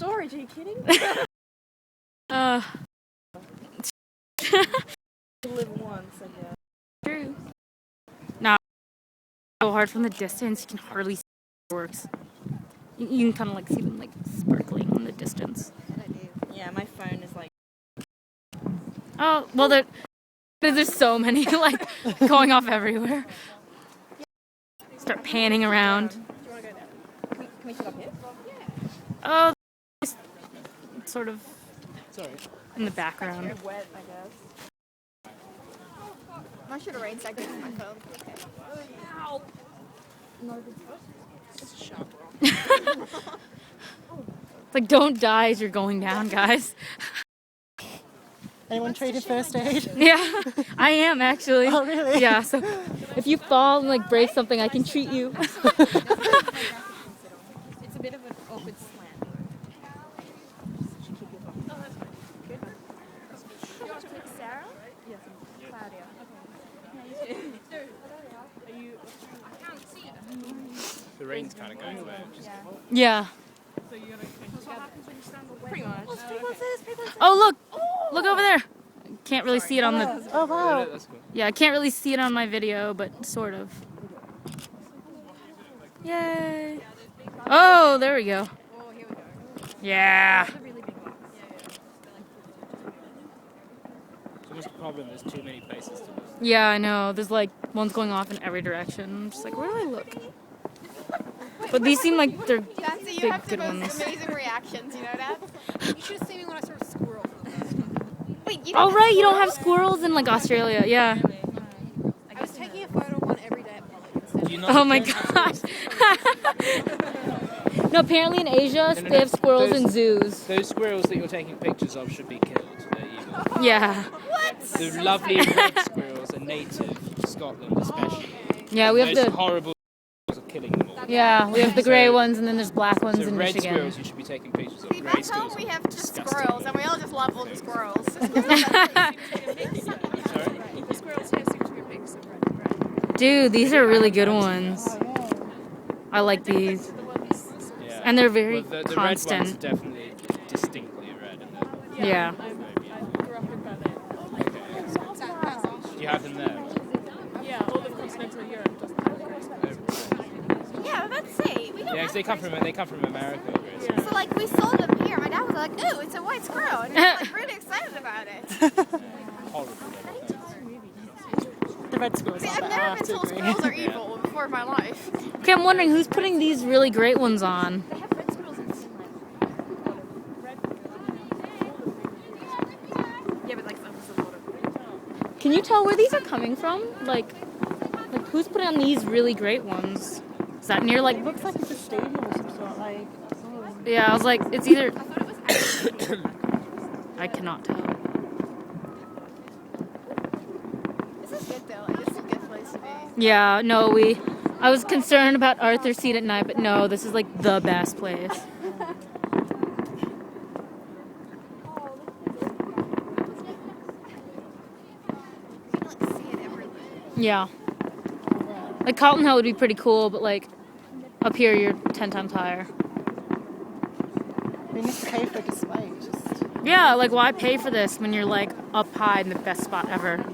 storage, are you kidding? You live once, I guess. True. No, so hard from the distance, you can hardly see the fireworks. You can kind of like see them like sparkling in the distance. Yeah, my phone is like... Oh, well, there's so many like going off everywhere. Start panning around. Do you want to go down? Can we sit up here? Oh, just sort of Sorry. in the background. It's wet, I guess. I should have rain seconds on my phone. Okay. Ow! It's a sharp rock. It's like, don't die as you're going down, guys. Anyone traded first aid? Yeah, I am actually. Oh, really? Yeah, so if you fall and like break something, I can treat you. It's a bit of an awkward slant. Oh, that's fine. Good. You want to take Sarah? Yes, Claudia. Okay. Are you... I can't see. The rain's kind of going away. Yeah. So you're going to... What happens when you stand away? Pretty much. Oh, look! Look over there! Can't really see it on the... Oh, wow. That's cool. Yeah, I can't really see it on my video, but sort of. Yay! Oh, there we go. Oh, here we go. Yeah. It's a really big box. It's almost a problem, there's too many places to look. Yeah, I know. There's like ones going off in every direction. I'm just like, where do I look? But these seem like they're Jancy, you big, have the good most ones. amazing reactions, you know that? You should have seen me when I saw a squirrel for the first time. Wait, you Oh, right, you don't have squirrels in like Australia. Yeah. I was taking a photo of one every day at public instead. Do you not Oh my don't have gosh. No, apparently in Asia they have squirrels in zoos. Those squirrels that you're taking pictures of should be killed. They're evil. Yeah. What? The lovely red squirrels are native to Scotland, especially. Yeah, we have Those the horrible squirrels are killing them all. yeah, we have the gray So- ones and then there's black ones So in red Michigan. squirrels you should be taking pictures of. See, Grey back squirrels home we are have just disgusting. squirrels, and we all just love all the squirrels. Sorry? The squirrels here seem to be a mix of red and grey. Dude, these are really good ones. I like these. The ones... Yeah. And they're very Well, the red constant. ones are definitely distinctly red. And Yeah. I grew up in Berlin. do you have them there? Yeah, all of continental Europe doesn't have grey squirrels. Yeah, let's see. We don't Yeah, 'cause have they come from America. Grey squirrels. So like we sold them here. My dad was like, "Ooh, it's a white squirrel," and he was like really excited about it. Horrible. The red squirrels See, are I've better, I never have been to told agree. squirrels are evil before in my life. Okay, I'm wondering who's putting these really great ones on. They have red squirrels in Finland. Red... Yeah, but like there's a lot of... Can you tell where these are coming from? Like who's putting on these really great ones? Is that near like... Looks like it's a stadium or some sort. Like, Yeah, I was like, it's either... I cannot tell. This is good though. Like, this is a good place to be. Yeah, no, I was concerned about Arthur's Seat at night, but no, this is like the best place. You can like see it everywhere. Yeah. Like Calton Hill would be pretty cool, but like up here you're 10 times higher. we need to pay for a display. Just, Yeah, like why pay for this when you're like up high in the best spot ever?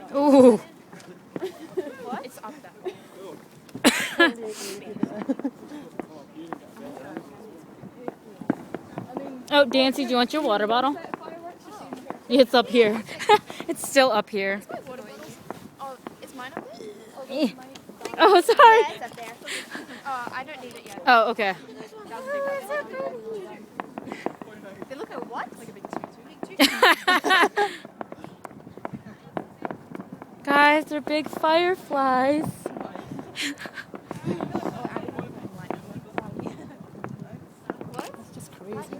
yeah. Ooh. What? It's up that way. Oh, Dancy, do you want your water bottle? It's up here. It's still up here. Oh, is mine up there? Oh, sorry. Yeah, it's up there. I don't need it yet. Oh, okay. Oh, it's so pretty. They look at what? Like a big Guys, they're big fireflies. It's just crazy.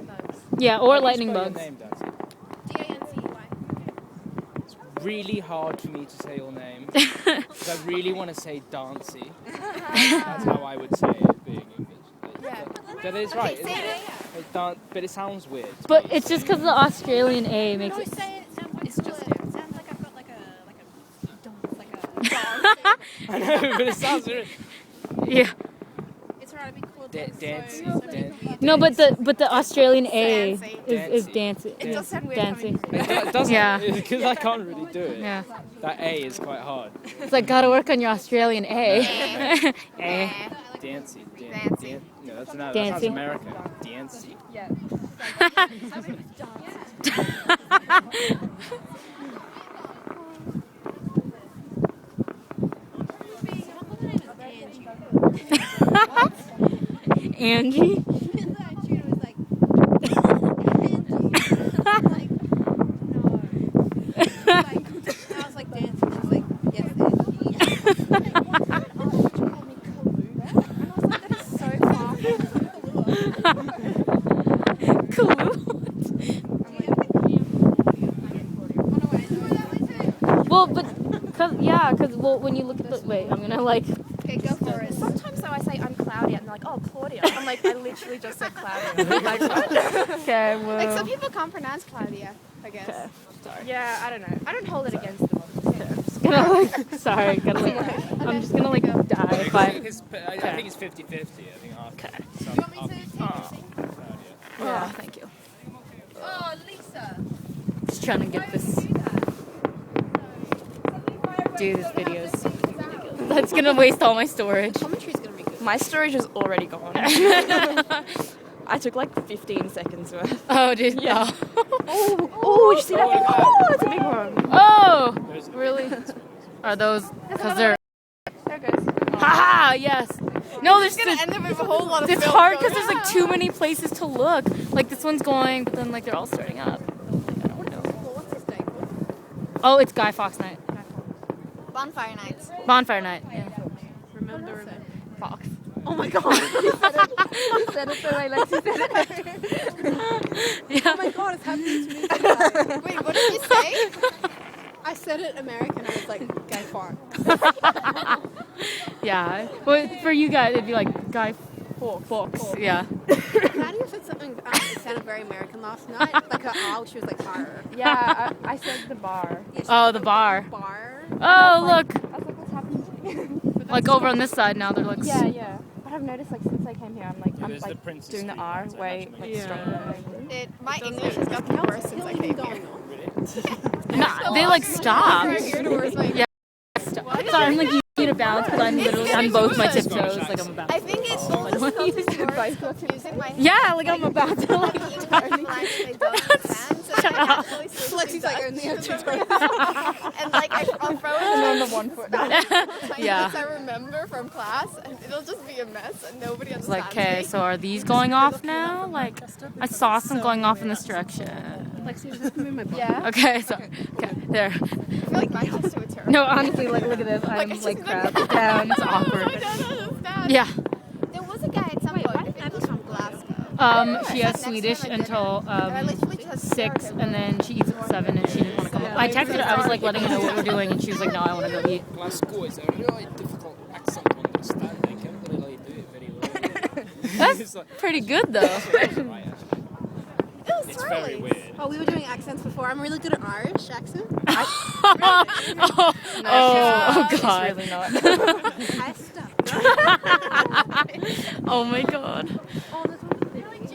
Yeah, or How do you lightning spell your bugs. name, Dancy? D-A-N-C-E-Y. It's really hard for me to say your name. Because I really want to say Dancy. That's how I would say it, being English. Yeah. That is right, isn't Say it? it. But it sounds weird. But it's just because the Australian A makes it. It's just It sounds like I've got like a dance, like a I know, but it sounds weird. Yeah. It's right. I've been called Dance. No, but the Australian A Fancy. is dancing. It does sound weird Dancing. It doesn't. Yeah. Because I can't really do it. Yeah. That A is quite hard. It's like gotta work on your Australian A. A. Dancy. Dancy. No, that sounds Dancy. American. Dancy. yeah. Angie. Well, because when you look at the wait, I'm gonna like. Okay, go for it. Sometimes though I say I'm Claudia and they're like, oh Claudia. I'm like, I literally just said Claudia. Like, what? Okay, well. Like some people can't pronounce Claudia, I guess. Okay, sorry. Yeah, I don't know. I don't hold it against them. Gonna like, sorry, gotta like, I'm just gonna like die if I I. think it's 50-50. I think after. Okay. You want me to take this? Yeah, thank you. Oh, Lisa. Just trying to get this. Dude, this video is so ridiculous. That's gonna waste all my storage. Commentary's gonna be good. My storage is already gone. I took like 15 seconds worth. Oh, dude. Yeah. Oh, Oh, did you see that? look at that. Oh, that's a big one. oh, There's- really? Are those? Because they're. There it goes. Haha, yes. No, there's. It's gonna end up with a whole lot of It's film hard going because there's like too many places to look. Like this one's going, but then like they're all starting up. I don't know. What's this day called? Oh, it's Guy Fawkes Night. Bonfire Night. Bonfire Night. Yeah. Remember Fox. Oh my god. You said it the way Lexi said it. Yeah. Oh my god, it's happening to me. Wait, what did you say? I said it American. I was like, Guy Fawkes. Yeah. Well, for you guys, it'd be like Guy Fawkes. Yeah. Nadia said something that sounded very American last night. Like her owl, she was like, bar. Yeah, I said the bar. Oh, the bar. Bar. Oh, look. I was like, what's happening? Like over on this side now, they're like. Yeah. But I've noticed like since I came here, I'm There's the like Princess doing the Street R ones, I way imagine. like Yeah. stronger. My English has gotten worse since I came here. Nah, they like stopped. Yeah. Sorry, I'm like you to bounce, but I'm literally on both my tiptoes, like I'm about. I think it's all Like, what are you doing? using my Yeah, like I'm about to like. English actually don't understand. So Shut I up. actually speak Lexi's like, only have two toes. and like I'll throw it on the 1 foot. Yeah. I remember from class, and it'll just be a mess, and nobody It's understands. like, okay, so are these going off now? Like, I saw some going off in this direction. Lexi, does this move my body? Yeah. Okay, so, okay, there. I feel like my sister would terrible. No, honestly, like, look at this. I'm it's like just crouched down. It's I awkward. don't understand. Yeah. There was a guy at some point. I think he was from Glasgow. She has Swedish until And I literally just 6, and then she eats at 7, and she didn't want to come home. I texted her. I was like letting her know what we're doing, and she was like, "No, I want to go eat." Glasgow is a really difficult accent to understand. I can't really do it very well. That's pretty good though. It's very weird. Oh, we were doing accents before. I'm really good at Irish accent. Oh God. Really not. I stuff. Oh my God. Oh,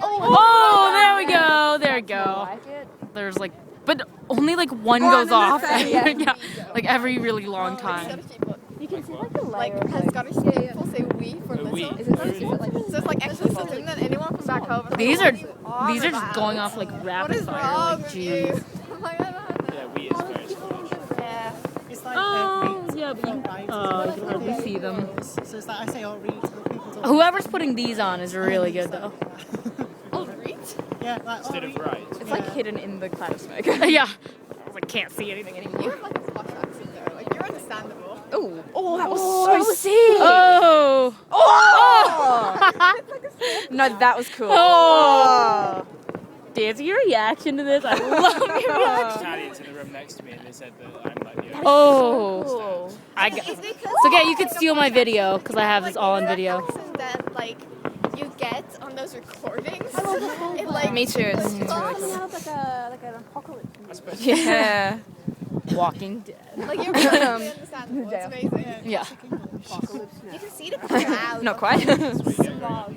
Oh, there we go. There we go. like it. There's like, but only like one goes in the off. same, Yeah, like every really long time. You can see like the Like, layer. has Scottish people say we for A we. listen? Is it like So it's like actually something that anyone from back home. is like, These what are you these are just about? going off like What rapid is fire. wrong Like, with jeez. you? I'm like, I don't know. Yeah, we is very Scottish. Yeah. It's like Oh, yeah, but you can hardly see them. So it's like I say, oh, read. People don't. Whoever's putting these on is really good though. Oh, read? Yeah, like, Instead of right. it's like hidden in the cloud of smoke. Yeah. I like, can't see anything You anymore. have like a posh accent though. Like, you're understandable. Oh, that was so sick. Oh. No, that was cool. Oh. Dan's your reaction to this. I love your reaction. Italians in the room next to me, and they said that I'm like the only Oh. Cool. I got. It's because So yeah, you could steal my video because I have this all on your video. accent that like you get on those recordings. It like Me too. It's goes really off. cool. like an apocalypse. Yeah. Walking Dead. Like you're really understandable. It's amazing. Yeah. You can see the clouds. Not quite. Smog.